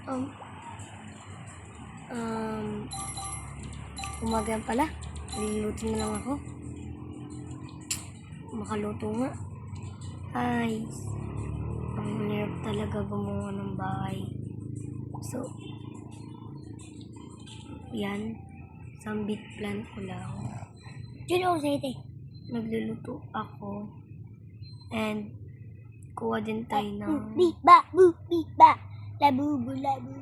Um, umaga pala. Niluluto na lang ako. Makaluto nga. Ay, ang hirap talaga gumawa ng bahay. So, yan. Sambit plant ko lang. Diyan ako sa ite. Nagluluto ako. And, kuha din tayo ng... Biba, biba. Labubu, labu.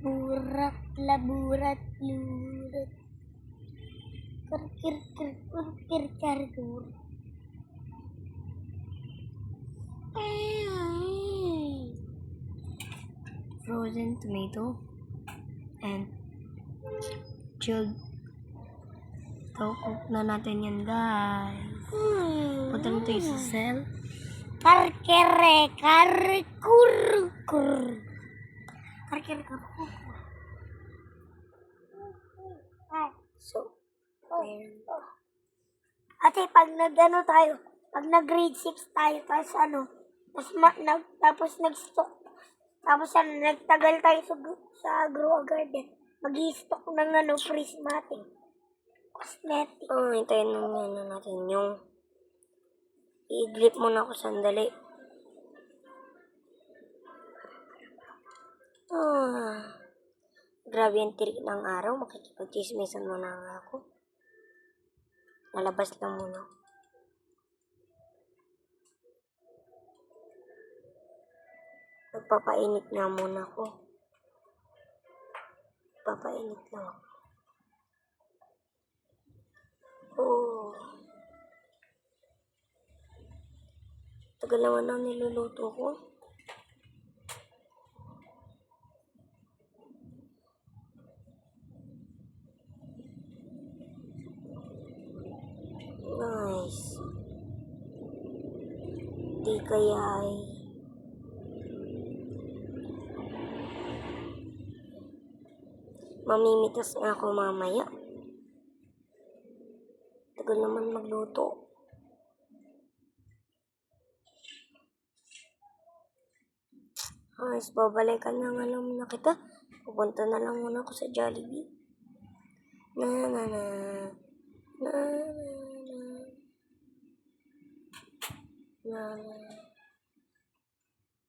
Burat, laburat, lurat. Kir, kargur. Frozen tomato. And, chilled. So, cook na natin yan, guys. Punta na tayo sa cell. Karkere, karkur. Karkere, karkur. So, ayan. Ate, pag nag-grade 6 tayo, tapos nag-stock, tapos nagtagal tayo sa grow garden, mag-i-stock ng prismatic, cosmetic. Hintayin na natin yung i-grip muna ako sandali. Grabe yung tirik ng araw. Makikipag-chismisan muna nga ako. Lalabas lang muna. Nagpapainit nga muna ako. Papainit lang ako. Tagal naman ang niluluto ko. Nice. Di kaya ay mamimitas nga ako mamaya. Tagal naman magluto. Babalikan na nga lang muna kita. Pupunta na lang muna ako sa Jollibee. Na.